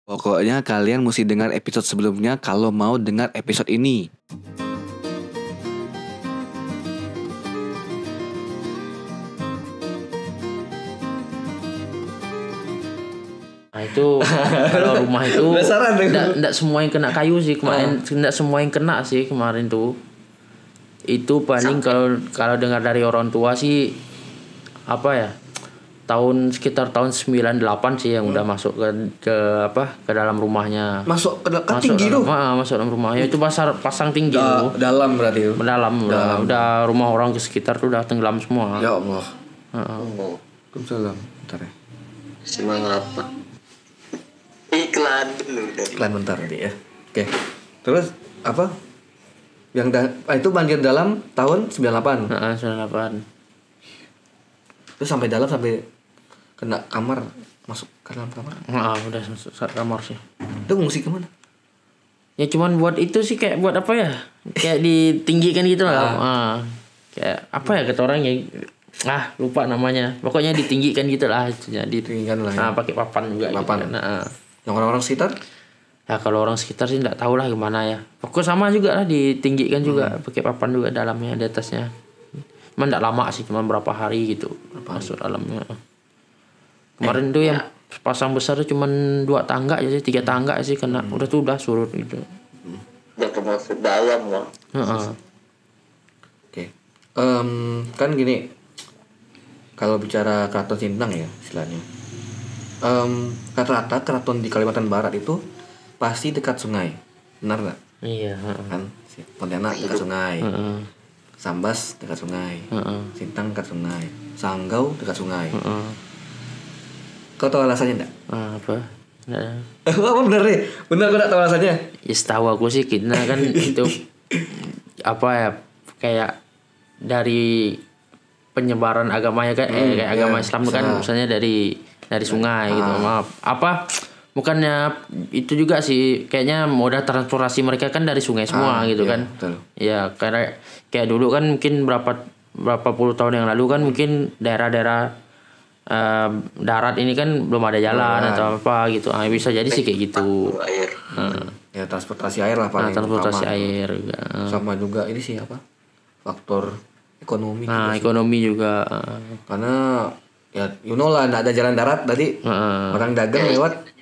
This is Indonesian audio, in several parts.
Pokoknya kalian mesti dengar episode sebelumnya kalau mau dengar episode ini. Nah itu kalau rumah itu enggak semua yang kena kayu sih kemarin, enggak semua yang kena sih kemarin tuh. Itu paling kalau dengar dari orang tua sih apa ya? Sekitar tahun 98 sih yang udah masuk ke dalam rumahnya. Masuk tinggi tuh. Masuk dalam rumahnya itu pasang tinggi tuh. Dalam berarti. Dalam. Udah rumah orang ke sekitar tuh udah tenggelam semua. Ya Allah. Waalaikumsalam. Bentar ya. Semangat apa? Iklan dulu. Iklan bentar nih ya. Oke. Terus apa? Itu banjir dalam tahun 98. 98. Terus sampai dalam sampai kena kamar, masuk ke dalam kamar. Udah masuk kamar sih. Itu ngungsi kemana? Ya cuman buat itu sih kayak buat apa ya? Kayak ditinggikan gitu lah. Kayak apa ya kata orang ya? Lupa namanya. Pokoknya ditinggikan gitu lah. Jadi ditinggikan lah. Ya. Pakai papan juga. Papan. Gitu. Yang orang-orang sekitar? Ya kalau orang sekitar sih nggak tahu lah gimana ya. Pokoknya sama juga lah ditinggikan juga pakai papan juga dalamnya di atasnya. Cuman nggak lama sih, cuma berapa hari gitu masuk dalamnya. Kemarin tuh yang pasang besar tuh cuma 2 tangga aja sih, 3 tangga sih kena. Udah surut gitu. Udah termasuk dalam lah. Oke. Kan gini, kalau bicara keraton Sintang ya istilahnya. Rata-rata keraton di Kalimantan Barat itu pasti dekat sungai, benar nggak? Iya. Kan Pontianak dekat sungai, Sambas dekat sungai, Sintang dekat sungai, Sanggau dekat sungai. Kau tahu alasannya nggak? Apa? Nggak. Apa bener nih? Bener kau nggak tahu alasannya? Ya setahu aku sih kita kan itu apa ya kayak dari penyebaran agamanya kan kayak agama Islam kan misalnya dari sungai gitu. Maaf. Bukannya itu juga sih kayaknya moda transportasi mereka kan dari sungai semua gitu kan. Betul. Ya karena kayak dulu kan mungkin berapa puluh tahun yang lalu kan mungkin daerah-daerah darat ini kan belum ada jalan atau apa gitu. Bisa jadi sih kayak gitu. Ya transportasi air lah paling. Transportasi air juga. Sama juga ini sih apa? Faktor ekonomi. Ekonomi juga. Karena ya lah nggak ada jalan darat tadi orang dagang lewat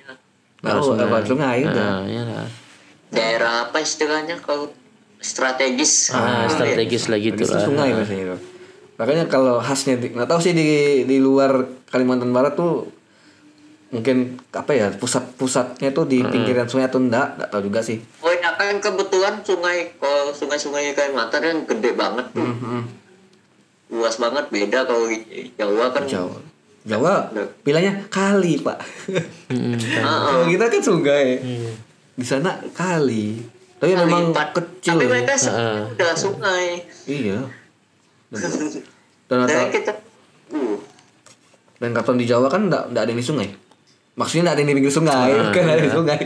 sungai udah. Daerah apa istilahnya kalau strategis? Strategis lagi tuh lah. Sungai biasanya itu. Makanya kalau khasnya nggak tahu sih di luar Kalimantan Barat tuh mungkin apa ya pusatnya tuh di pinggiran sungai atau nggak tahu juga sih. Oh ya kan kebetulan sungai Kalimantan kan gede banget tuh. Luas banget, beda kalau Jawa kan. Jawa bilangnya kali pak. Kalau kita kan sungai. Di sana kali. Tapi memang kecil. Tapi mereka udah sungai. Iya. Dan keraton di Jawa kan nggak ada di sungai. Maksudnya nggak ada di pinggir sungai, bukan ada di sungai.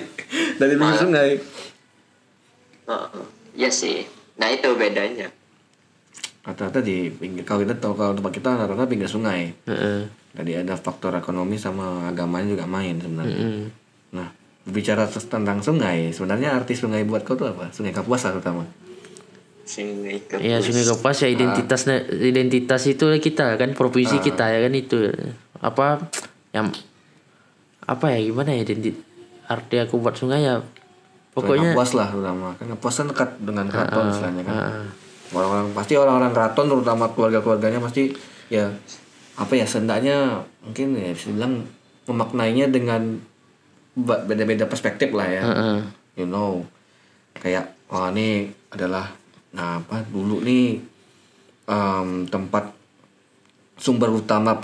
Dari pinggir sungai. Iya sih. Nah itu bedanya. Rata-rata di pinggir. Kalau tempat kita rata-rata pinggir sungai. Jadi ada faktor ekonomi sama agamanya juga main sebenarnya. Nah, bicara tentang sungai, sebenarnya arti sungai buat kau tuh apa? Sungai Kapuas terutama. Sungai Kapuas. Iya, Sungai Kapuas ya identitas itu kita kan provinsi kita ya kan itu. Gimana ya arti aku buat sungai ya pokoknya Kapuas lah terutama. Kan Kapuas kan dekat dengan keraton istilahnya kan. Orang-orang keraton terutama keluarga-keluarganya pasti ya seenggaknya mungkin ya bisa bilang memaknainya dengan beda-beda perspektif lah ya. Kayak ini adalah dulu nih tempat sumber utama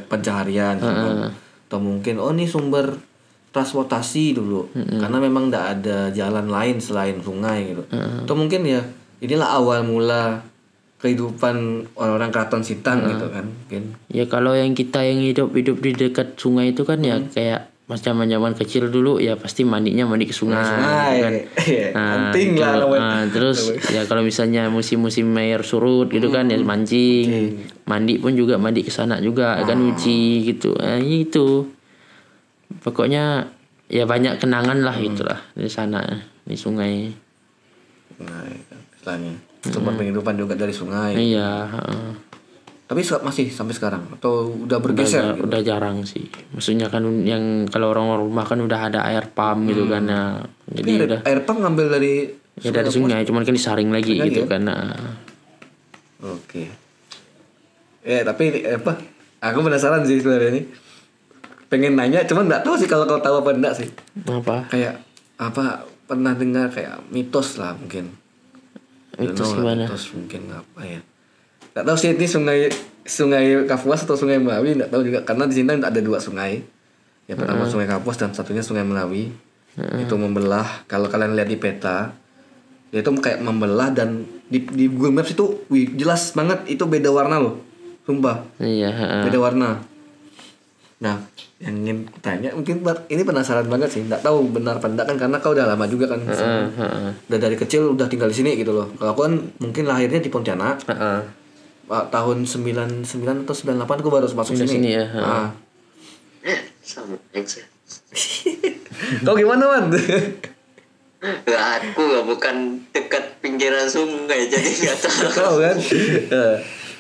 pencaharian atau mungkin ini sumber transportasi dulu karena memang tidak ada jalan lain selain sungai gitu. Atau mungkin ya inilah awal mula kehidupan orang-orang keraton Sintang gitu kan mungkin. Ya kalau yang kita yang hidup di dekat sungai itu kan ya kayak pas zaman kecil dulu ya pasti mandi ke sungai kan. Penting lah. Terus ya kalau misalnya musim air surut gitu kan ya mancing. Mandi pun juga mandi ke sana juga kan nyuci gitu. Itu. Pokoknya ya banyak kenangan lah gitulah di sana di sungai. Nah, istilahnya sumber penghidupan juga dari sungai. Iya. Tapi masih sampai sekarang atau udah bergeser? Udah jarang sih. Maksudnya kan yang kalau orang rumah kan udah ada air pump gitu kan. Nah, jadi udah air pump ngambil dari ya dari sungai, cuman kan disaring lagi gitu ya? kan. Nah. Oke. Tapi aku penasaran sih sebenarnya ini. Pengen nanya, cuman nggak tahu sih kalau kau tahu apa enggak sih. Apa? Kayak apa pernah dengar kayak mitos lah mungkin. Mitos gimana? Mitos mungkin apa ya? Nggak tahu sih ini sungai Kapuas atau sungai Melawi, nggak tahu juga karena di sini ada 2 sungai. Yang pertama sungai Kapuas dan satunya sungai Melawi. Itu membelah. Kalau kalian lihat di peta, dia itu kayak membelah dan di Google Maps itu jelas banget itu beda warna loh. Sumpah. Iya. Beda warna. Nah, yang ingin tanya mungkin ini penasaran banget sih, nggak tahu benar apa enggak kan karena kau udah lama juga kan, udah dari kecil udah tinggal di sini gitu loh. Kalau aku kan mungkin lahirnya di Pontianak, tahun 99 atau 98 aku baru masuk sini. Ya. Sama aja. Kau gimana man? Aku bukan dekat pinggiran sungai jadi nggak tahu. Tahu kan?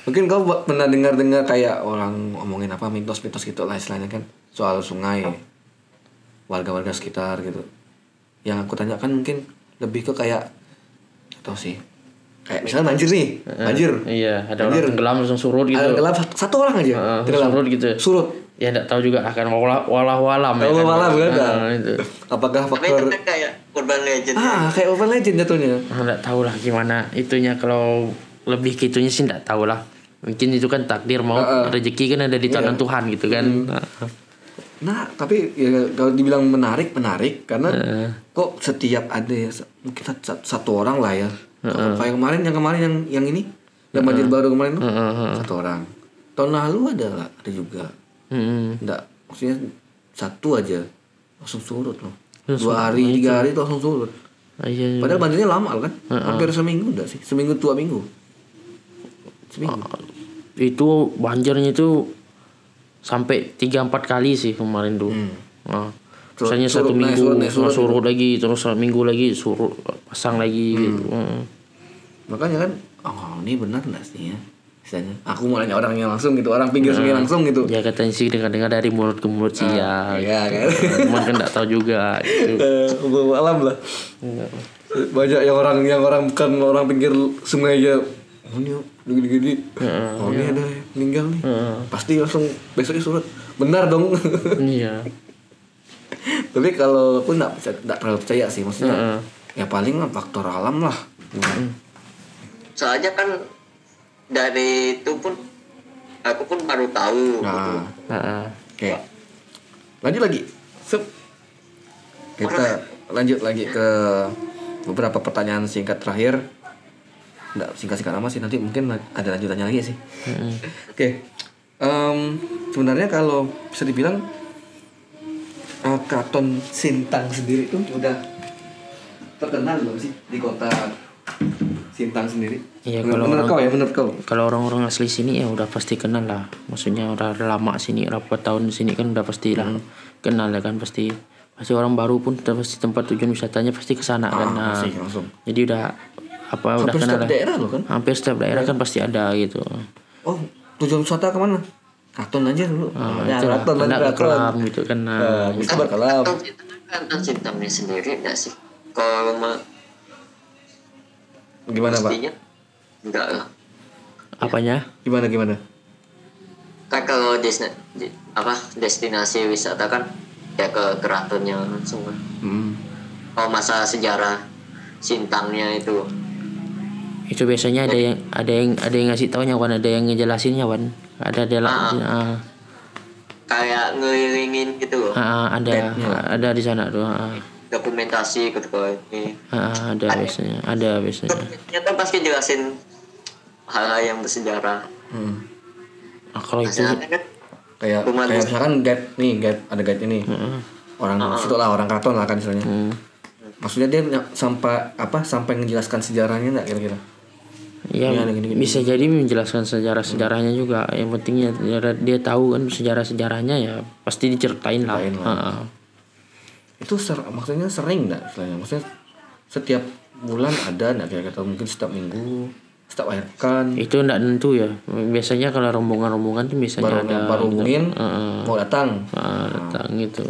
Mungkin kau pernah dengar kayak orang ngomongin apa mitos-mitos gitu lah istilahnya kan soal sungai, warga-warga sekitar gitu. Yang aku tanyakan mungkin lebih ke kayak atau sih kayak misalnya banjir nih, banjir. Iya, ada orang tenggelam langsung surut gitu. Ada tenggelam satu orang aja. Surut gitu. Surut. Ya enggak tahu juga akan walah-walam ya. Walah-walam kan. Itu. Apakah Tapi faktor itu kayak urban legend. kayak urban legend jatuhnya. Enggak tahu lah gimana itunya, kalau lebih ke itunya sih enggak tahu lah. Mungkin itu kan takdir mau rezeki kan ada di tangan Tuhan gitu kan. Nah, tapi ya kalau dibilang menarik karena kok setiap ada ya mungkin satu orang lah ya. Kayak kemarin yang ini yang banjir baru kemarin tuh satu orang. Tahun lalu ada juga. Enggak, maksudnya satu aja langsung surut loh. 2 hari 3 hari itu langsung surut. Iya. Padahal banjirnya lama kan. Hampir seminggu enggak sih? Seminggu 2 minggu. Itu banjirnya itu sampai 3-4 kali sih kemarin tuh. Misalnya satu minggu surut lagi, terus minggu lagi surut pasang lagi gitu. Makanya kan ini benar enggak sih ya? Misalnya aku mau nanya orangnya langsung gitu, orang pinggir sungai langsung gitu. Ya katanya sih dengar dari mulut ke mulut sih ya. Iya kan. Cuman kan enggak tahu juga gitu. Alam lah. Banyak yang orang bukan orang pinggir sungai aja. Ini gini. Ini ada meninggal nih. Pasti langsung besoknya surut. Benar dong. Iya. Tapi kalau aku enggak terlalu percaya sih, maksudnya. Ya paling lah faktor alam lah. Soalnya kan dari itu pun aku pun baru tahu. Oke. Lanjut lagi. Kita lanjut lagi ke beberapa pertanyaan singkat terakhir. Nggak singkat amat sih, nanti mungkin ada lanjutannya lagi sih. Oke. Sebenarnya kalau bisa dibilang Keraton Sintang sendiri itu udah terkenal belum sih di kota Sintang sendiri? Iya, menurut kau? Kalau orang-orang asli sini ya udah pasti kenal lah. Maksudnya udah lama sini, berapa tahun di sini kan udah pasti lah kenal ya kan, pasti orang baru pun pasti tempat tujuan wisatanya pasti ke sana kan. Nah, langsung. Jadi udah udah kenal lah. Daerah loh kan? Hampir setiap daerah kan pasti ada gitu. Oh, tujuan wisata kemana? Keraton aja dulu. Keraton gitu kan. Bisa berkelam. Keraton Sintangnya sendiri enggak sih? Kalau gimana Pak? Enggak lah. Apanya? Gimana? Kan kalau destinasi wisata kan ya ke keratonnya langsung. Kalau masa sejarah Sintangnya itu biasanya ada yang ngasih taunya Wan, ada yang ngejelasinnya Wan. Ada kayak ngelilingin gitu loh. Ada di sana tuh. Dokumentasi ketika ini. Ada biasanya. Ternyata pasti jelasin hal-hal yang bersejarah. Kalau itu kayak misalkan guide ada guide ini. Orang situ lah, orang keraton lah kan istilahnya. Maksudnya dia sampai menjelaskan sejarahnya enggak kira-kira? Ya, bisa jadi menjelaskan sejarahnya juga. Yang pentingnya dia tahu kan sejarahnya ya pasti diceritain lah. Itu maksudnya sering nggak istilahnya? Maksudnya setiap bulan ada nggak kira-kira, atau mungkin setiap minggu, setiap akhir pekan? Itu nggak tentu ya. Biasanya kalau rombongan tuh biasanya baru hubungin mau datang. Datang gitu.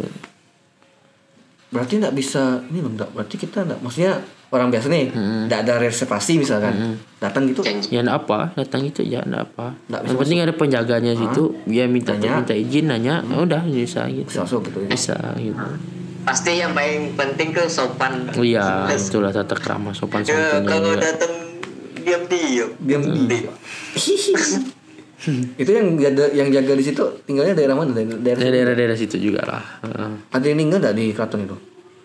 Berarti nggak bisa ini loh, berarti kita nggak, maksudnya orang biasa nih nggak ada reservasi misalkan datang gitu. Ya nggak apa, datang itu ya nggak apa. Nggak Yang penting ada penjaganya situ, dia minta izin nanya, udah bisa gitu. Bisa masuk gitu ya. Bisa gitu. Pasti yang paling penting ke sopan. Iya, itulah tata krama sopan santun. Kalau datang diam. Itu yang jaga di situ tinggalnya daerah mana? Daerah situ juga lah. Ada yang ninggal nggak di keraton itu?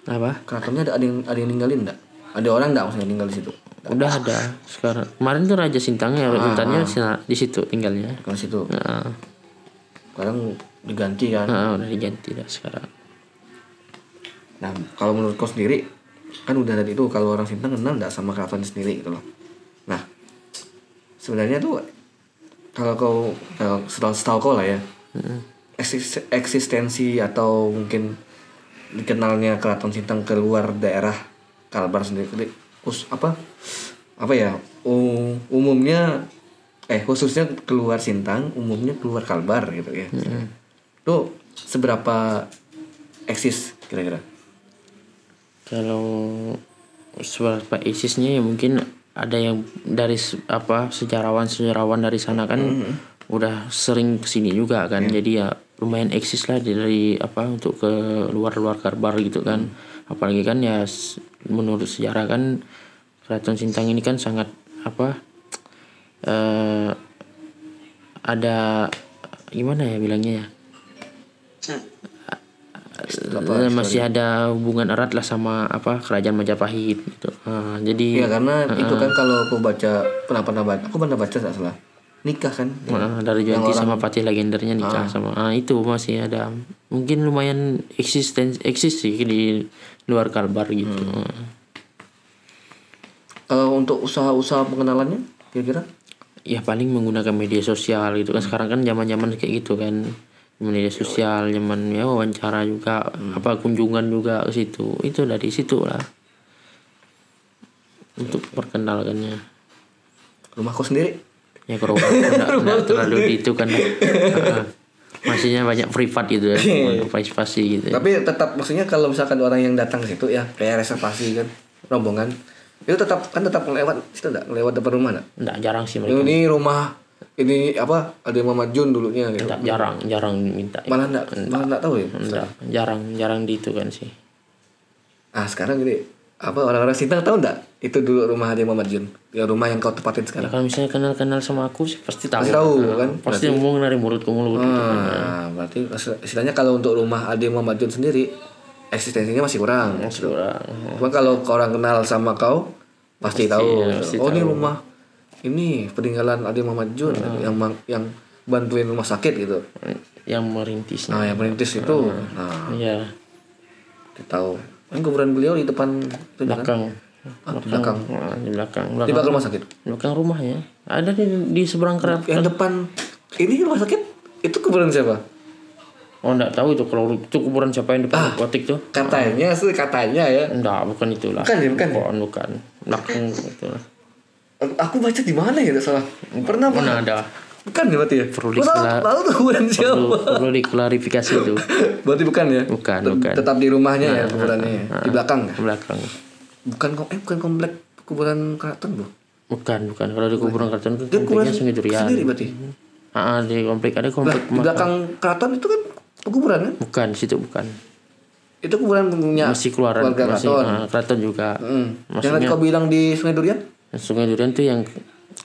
Apa? Keratonnya ada yang ninggalin nggak? Ada orang nggak maksudnya tinggal di situ? Udah ada sekarang. Kemarin tuh Raja Sintang ya, Sultannya di situ tinggalnya. Kalau situ. Sekarang diganti kan? Udah diganti dah sekarang. Nah, kalau menurut kau sendiri, kan udah tadi itu kalau orang Sintang kenal nggak sama keraton sendiri gitu loh. Nah, sebenarnya tuh kalau setahu kau lah ya, eksistensi atau mungkin dikenalnya keraton Sintang keluar daerah Kalbar sendiri, umumnya khususnya keluar Sintang, umumnya keluar Kalbar gitu ya. Tuh seberapa eksis kira-kira? Kalau seberapa eksisnya ya mungkin ada yang dari sejarawan dari sana kan udah sering kesini juga kan, jadi ya lumayan eksis lah dari untuk ke luar Kalbar gitu kan. Apalagi kan ya menurut sejarah kan Keraton Sintang ini kan sangat ada gimana ya bilangnya ya, masih ada hubungan erat lah sama kerajaan Majapahit gitu. Jadi ya karena itu kan kalau aku pernah baca nggak salah nikah kan dari Juanti sama Patih Legendernya nikah sama itu masih ada, mungkin lumayan eksis sih di luar Kalbar gitu. Kalau untuk usaha pengenalannya kira-kira? Ya paling menggunakan media sosial gitu kan, sekarang kan zaman kayak gitu kan, media sosial, zaman ya wawancara juga, kunjungan juga ke situ, itu dari situ lah untuk perkenalkannya. Rumahku sendiri? Ya ke rumah nggak terlalu itu kan, maksudnya banyak privat gitu ya, privasi gitu. Tapi tetap maksudnya kalau misalkan orang yang datang ke situ ya kayak reservasi kan, rombongan itu tetap lewat situ lewat depan rumah nggak jarang sih mereka. Ini rumah ini ada Muhammad Jun dulunya gitu. Jarang minta. Malah enggak tahu ya. Jarang di itu kan sih. Sekarang gini, orang-orang Sintang tahu enggak itu dulu rumah Ade Muhammad Jun, ya rumah yang kau tempatin sekarang. Ya kalau misalnya kenal sama aku sih pasti tahu. Kan? Pasti ngomong dari mulut ke mulut gitu kan. Berarti istilahnya kalau untuk rumah Ade Muhammad Jun sendiri eksistensinya masih kurang. Cuma kalau orang kenal sama kau pasti tahu. Ini rumah ini peninggalan Ade Muhammad Jun yang bantuin rumah sakit gitu. Yang merintisnya. Yang merintis itu. Iya. Tahu. Kan kuburan beliau di depan belakang. Di belakang. Di belakang rumah sakit. Belakang rumahnya. Ada di seberang keraton. Yang depan ini rumah sakit itu kuburan siapa? Enggak tahu itu, kalau itu kuburan siapa yang depan gotik tuh. Katanya ya. Enggak, bukan itulah. Bukan. Belakang itu. Aku baca di mana ya, salah. Pernah ada. Bukan ya berarti ya? Perlu diklarifikasi itu. Berarti bukan ya? Bukan. Tetap di rumahnya ya kuburannya. Di belakang. Belakang. Bukan komplek kuburan keraton, Bu. Bukan. Kalau di kuburan keraton itu kompleknya Sungai Durian. Sendiri berarti. Di komplek ada komplek. Di belakang keraton itu kan kuburan kan? Bukan, situ bukan. Itu kuburan punya masih keluaran keraton juga. Yang kau bilang di Sungai Durian? Sungai Durian tuh yang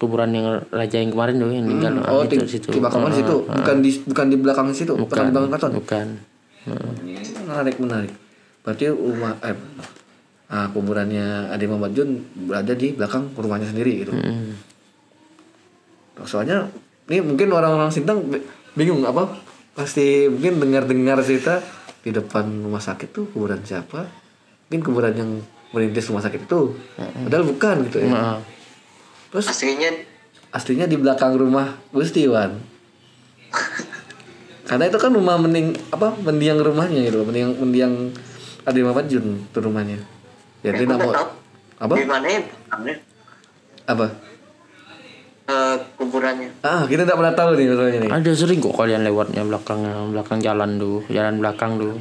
kuburan yang raja yang kemarin tuh yang meninggal. Itu situ. Di bakaman situ. Bukan di belakang situ. Bukan di belakang keraton. Bukan. Menarik. Berarti rumah kuburannya Ade Muhammad Jun berada di belakang rumahnya sendiri gitu. Soalnya ini mungkin orang-orang Sintang bingung pasti mungkin dengar cerita di depan rumah sakit tuh kuburan siapa? Mungkin kuburan yang merintis rumah sakit itu. Padahal bukan gitu ya. Terus aslinya di belakang rumah Gusti Wan. Karena itu kan rumah mendiang rumahnya gitu, mendiang ada Bapak Jun tuh rumahnya. Ya dia nggak mau apa? Gimana ya belakangnya? Apa? Kuburannya. Kita nggak pernah tahu nih masalahnya nih. Ada sering kok kalian lewatnya belakang jalan tuh, jalan belakang tuh.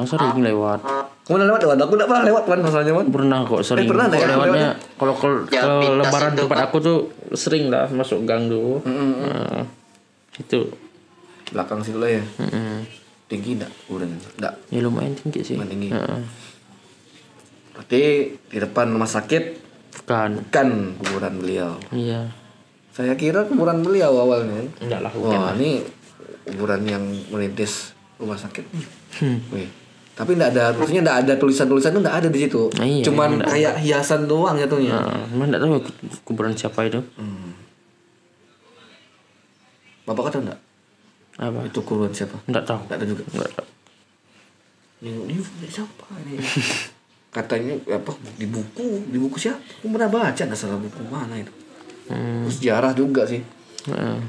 Sering lewat. Kamu udah lewat? Aku nggak pernah lewat kan masalahnya kan. Pernah kok sering. pernah Kok ya? lewatnya kalau Ya, pintas lebaran itu, tempat Pak. aku tuh sering lah masuk gang tuh. Itu. Belakang situ lah ya. Mm-mm. Tinggi nggak? Udah nggak. Ya lumayan tinggi sih. Lumayan tinggi. Heeh. Berarti di depan rumah sakit Bukan. kan kuburan beliau. Iya. Saya kira kuburan beliau awalnya. Enggak lah, bukan. Wah ini kuburan yang merintis rumah sakit. Hmm. Wih. Tapi enggak ada, maksudnya enggak ada tulisan-tulisan itu enggak ada di situ. Nah, iya, Cuman enggak kayak hiasan doang jatuhnya. Emang enggak tahu kuburan siapa itu? Bapak tahu enggak? Apa? Itu kuburan siapa? Enggak tahu. Enggak ada juga. Enggak tahu. Ini siapa ini? Katanya apa di buku siapa? Aku pernah baca enggak salah buku mana itu. Terus sejarah juga sih.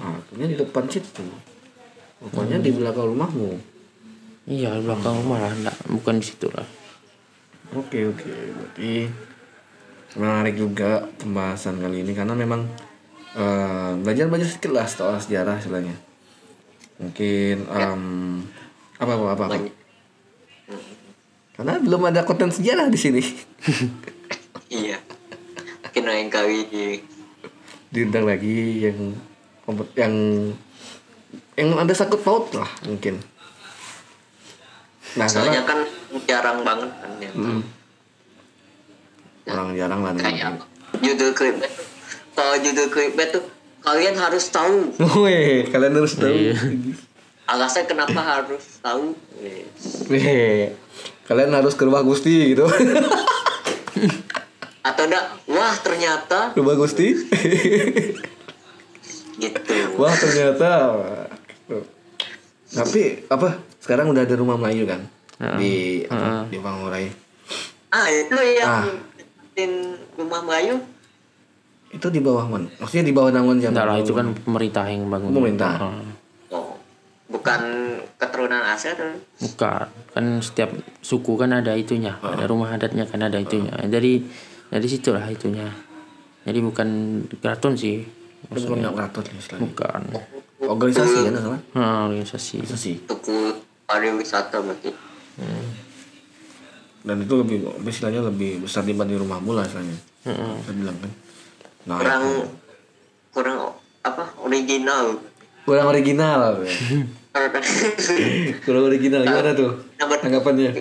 Akhirnya di depan situ. Pokoknya di belakang rumahmu. Iya, belakang rumah lah, enggak, bukan di situ lah. Oke. Berarti menarik juga pembahasan kali ini karena memang belajar sedikit lah soal sejarah istilahnya. Mungkin apa. Karena belum ada konten sejarah di sini. Iya. Mungkin lain kali Diundang lagi yang ada sangkut paut lah mungkin. Nah, soalnya karena kan jarang banget kan ya. orang jarang lah. Kayak judul clipnya tuh. Kalau judul clipnya tuh kalian harus tahu. Weh, kalian harus tahu. Alasan kenapa harus tahu. Weh, kalian harus ke rumah Gusti gitu. Atau enggak, wah ternyata Rumah Gusti. gitu. Wah ternyata. Tapi apa? Sekarang udah ada rumah Melayu kan di Pangurai. Itu yang rumah Melayu. Itu di bawah mana? Maksudnya di bawah naungan siapa? Enggak lah, itu kan pemerintah yang bangun. Pemerintah. Oh, bukan keturunan Asia tuh. Bukan, kan setiap suku kan ada itunya, ada rumah adatnya kan ada itunya. Dari situlah itunya. Jadi bukan keraton sih. Bukan nggak keraton ya istilahnya. Bukan. Organisasi kan salah? Organisasi. Tuku pariwisata berarti. Dan itu istilahnya lebih besar dibanding rumahmu lah istilahnya. Saya bilang kan. Nah, kurang apa? Original. kurang original. Kurang original gimana tuh? Tanggapannya?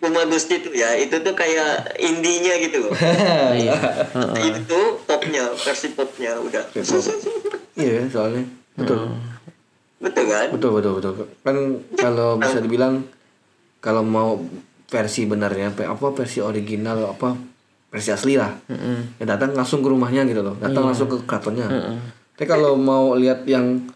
Rumah Gusti tuh ya, itu tuh kayak indinya gitu loh. Itu popnya, versi popnya udah. Iya soalnya betul. Betul kan? Betul. Kan kalau bisa dibilang kalau mau versi benarnya apa versi original apa versi asli lah. Ya datang langsung ke rumahnya gitu loh. Datang langsung ke keratonnya. Tapi kalau mau lihat yang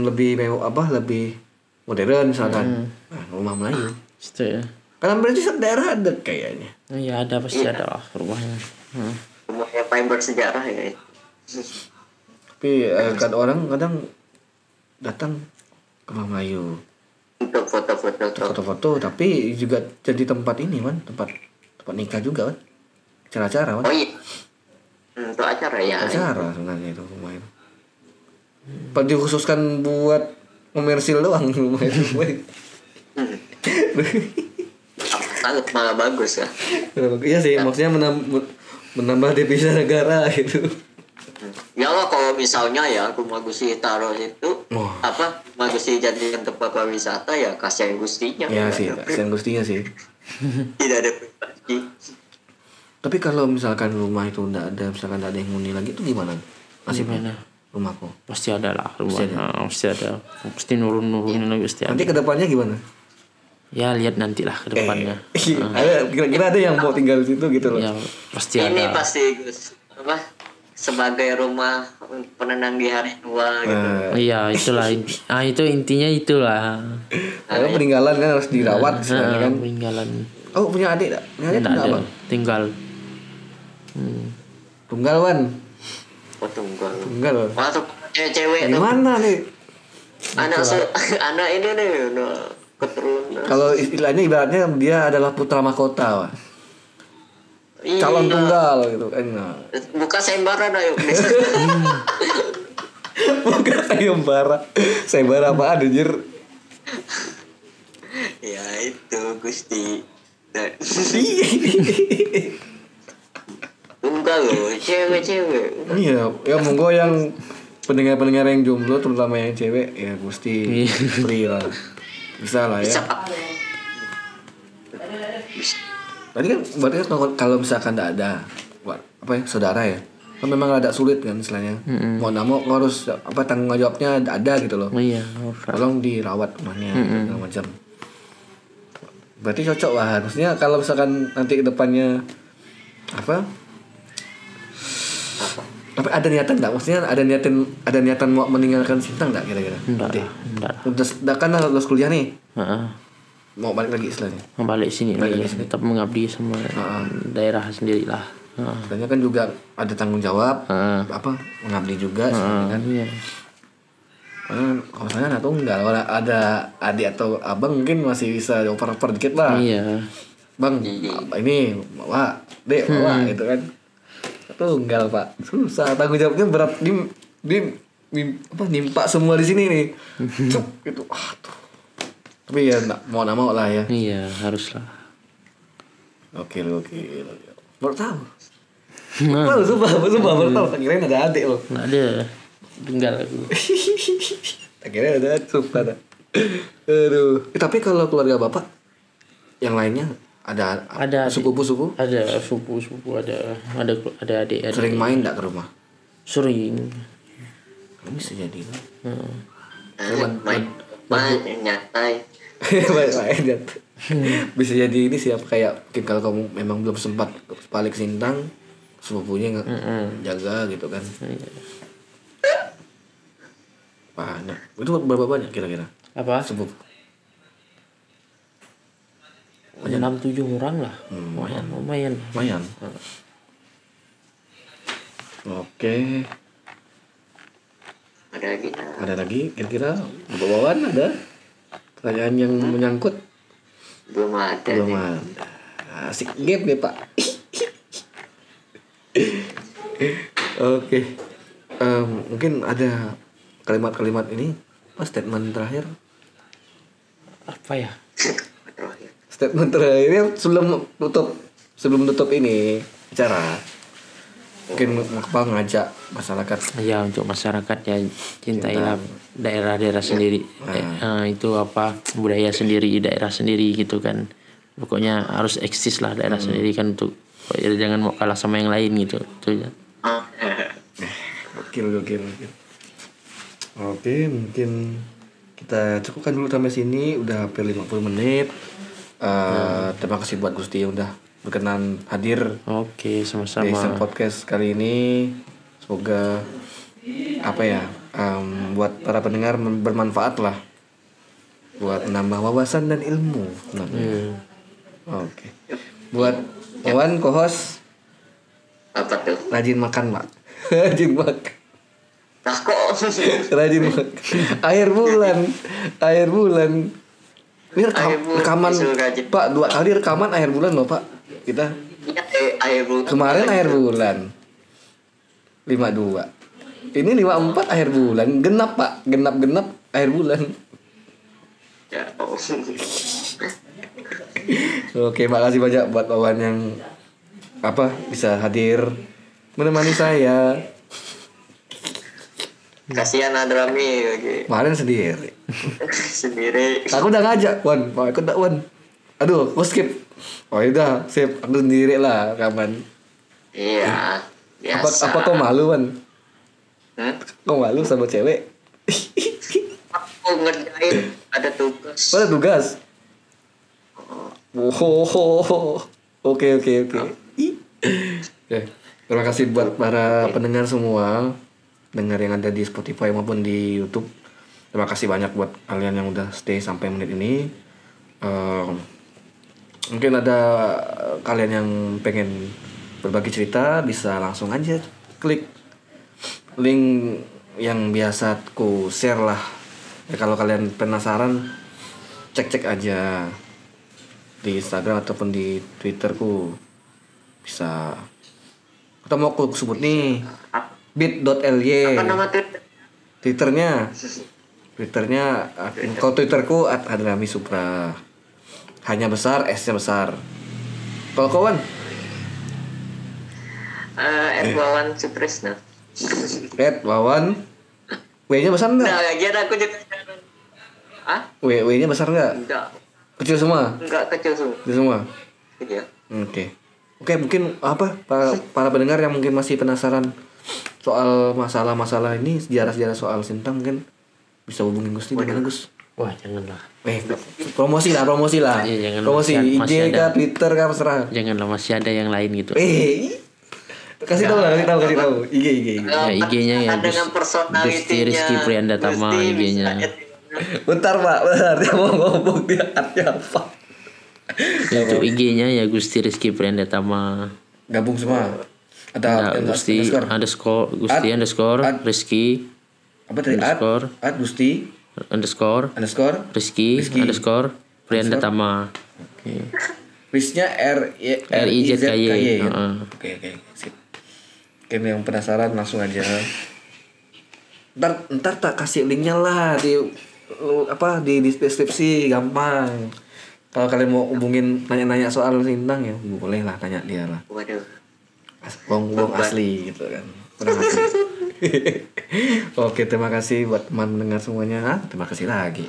lebih lebih modern misalkan rumah Melayu. Itu ya. Karena berarti daerah ada kayaknya. Iya ada pasti ada lah rumahnya. Rumah yang paling bersejarah ya. Tapi kadang datang ke rumah Melayu Untuk foto-foto. tapi juga jadi tempat ini kan tempat nikah juga kan acara-acara kan. Oh iya. Untuk acara ya. Acara sebenarnya itu rumah itu. Dikhususkan buat komersil doang rumah itu. Sangat malah bagus ya. Iya sih maksudnya menambah devisa negara gitu. Ya lah kalau misalnya ya rumah Gusti taruh itu rumah Gusti jadikan tempat pariwisata ya kasihan Gustinya. Iya sih kasihan Gustinya sih. Tidak ada privasi. Tapi kalau misalkan rumah itu misalkan tidak ada yang huni lagi itu gimana? Gimana? Rumahku. Pasti ada lah rumah. Pasti ada. Pasti nurunin lagi pasti ada. Nanti kedepannya gimana? Ya lihat nantilah ke depannya. Ada kira-kira ada yang mau tinggal di situ gitu loh. Ya pasti ada. Ini pasti Gus sebagai rumah penenang di hari tua gitu. Iya itulah. Itu intinya itulah. Kalau peninggalan kan harus dirawat sebenarnya kan. Peninggalan. Oh punya adik tak? Punya adik Nggak apa? ada. Tinggal. Tunggal Wan. Oh tunggal. Tunggal. Masuk cewek tuh. Gimana nih? Anak ini nih keturunan. Kalau istilahnya ibaratnya dia adalah putra mahkota, Pak. Iya. Calon tunggal gitu kan. Nah. Buka sayembara dah yuk. Bukan sayembara. Sayembara apaan anjir? Ya itu Gusti. Tunggal loh, cewek. Iya, ya monggo yang pendengar-pendengar yang jomblo terutama yang cewek ya Gusti free lah. Bisa lah ya. Bisa. Tadi kan berarti kan kalau misalkan tidak ada apa ya saudara ya, kan memang agak sulit kan istilahnya. Mau nggak mau harus apa tanggung jawabnya ada gitu loh. Iya. Tolong dirawat rumahnya segala macam. Berarti cocok lah. Maksudnya kalau misalkan nanti ke depannya apa ada niatan enggak? Maksudnya ada niatan mau meninggalkan Sintang enggak kira-kira? Enggak. Udah kan lulus kuliah nih. Heeh. Mau balik lagi istilahnya. Balik sini lagi, tetap mengabdi sama daerah sendirilah. Sebenarnya kan juga ada tanggung jawab apa mengabdi juga kan. Iya. Kalau saya nggak tunggal, kalau ada adik atau abang mungkin masih bisa oper-oper dikit lah. Iya. Bang, ini bawa, dek bawa gitu kan. Tunggal Pak, susah tanggung jawabnya berat nimpa semua di sini nih. Cuk gitu. Aduh. Tapi ya mau lah ya. Iya, haruslah. Oke. Baru tahu. Baru tahu. Tak kirain ada adik loh. Nggak ada. Tinggal aku. Tak kirain ada sumpah. Aduh. Tapi kalau keluarga Bapak yang lainnya ada sepupu-sepupu? Ada sepupu, ada adik. Sering main enggak ke rumah? Sering. Bisa jadi. Main nyantai. Main. Bisa jadi ini siapa kayak mungkin kalau kamu memang belum sempat balik Sintang, sepupunya jaga gitu kan. Banyak. Itu berapa banyak kira-kira? Apa? Sepupu. 6-7 orang lah. Lumayan. Oke. Ada lagi kira-kira bawaan ada pertanyaan yang menyangkut? belum ada. Asik game nih Pak. Oke. Mungkin ada kalimat-kalimat ini statement terakhir. Apa ya? Statement terakhirnya sebelum tutup ini bicara. Mungkin apa ngajak masyarakat. Ya, untuk masyarakat ya cintailah daerah-daerah sendiri. Itu apa budaya sendiri, daerah sendiri gitu kan. Pokoknya harus eksis lah daerah sendiri kan untuk jangan mau kalah sama yang lain gitu. Itu ya. Gokil. Oke, mungkin kita cukupkan dulu sampai sini. Udah hampir 50 menit. Terima kasih buat Gusti yang udah berkenan hadir. Oke, sama-sama. Di podcast kali ini. Semoga apa ya, buat para pendengar bermanfaat lah, buat menambah wawasan dan ilmu. Oke. Buat Wawan co-host, Apa tuh? rajin makan Pak. Rajin makan. Nah kok? Rajin makan. Akhir bulan. Ini rekaman Pak 2 kali rekaman akhir bulan loh Pak. Kita akhir bulan. kemarin akhir bulan 52. Ini 54 akhir bulan. Genap Pak. Genap akhir bulan. Ya. Oke, makasih banyak buat Wawan yang bisa hadir menemani saya. Kasihan Adrami Kemarin sendiri. sendiri. Aku udah ngajak Wan, mau ikut tak Wan? Aduh, aku skip. Oh udah, sip. Aku sendiri lah rekaman. Iya. Biasa. Apa kau malu Wan? Kau malu sama cewek? Aku ngerjain ada tugas. Ada tugas. Oke. Terima kasih buat para pendengar semua, dengar yang ada di Spotify maupun di YouTube. Terima kasih banyak buat kalian yang udah stay sampai menit ini. Mungkin ada kalian yang pengen berbagi cerita, bisa langsung aja klik link yang biasa ku share lah. Ya, kalau kalian penasaran, cek aja di Instagram ataupun di Twitterku. Bisa. Kita mau aku sebut nih. bit.ly. Apa nama Twitter? Twitternya kalau Twitterku @hadrami supra. Hanya besar, S-nya besar. Kalau kawan? Wawan Sutrisna. Wawan. W-nya besar enggak? Nah, lagian aku juga. W-nya besar enggak? Enggak. Kecil semua? Enggak kecil Kecil semua? Iya. Oke, mungkin para pendengar yang mungkin masih penasaran soal masalah-masalah ini, sejarah-sejarah soal Sintang, mungkin bisa hubungin Gusti di mana, Gus? Wah, janganlah. Promosi lah. Iya, jangan, promosi masih IG ada. kah, Twitter kah, terserah. Janganlah, masih ada yang lain gitu. Kasih tahu IG. Ya, IG-nya ya dengan personalitinya. Gusti Rizky Priandatama IG-nya. Bentar Pak, dia mau ngomong dia artinya apa? Itu IG-nya ya Gusti Rizky Priandatama. Gabung semua. Ada Gusti underscore Rizky apa tadi? Gusti underscore Rizky underscore Priandatama. Oke. Riznya RIZKY. Oke, sip. Oke, yang penasaran langsung aja. Ntar tak kasih linknya lah di deskripsi, gampang. Kalau kalian mau hubungin nanya-nanya soal Sintang ya boleh lah, tanya dia lah. Waduh. Bong asli gitu kan. Kurang asli. Oke, terima kasih buat teman mendengar semuanya. Terima kasih lagi.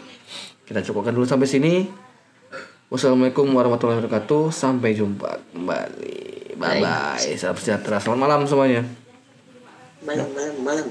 Kita cukupkan dulu sampai sini. Wassalamualaikum warahmatullahi wabarakatuh. Sampai jumpa kembali. Bye bye. Salam sejahtera. Selamat malam semuanya. Malam.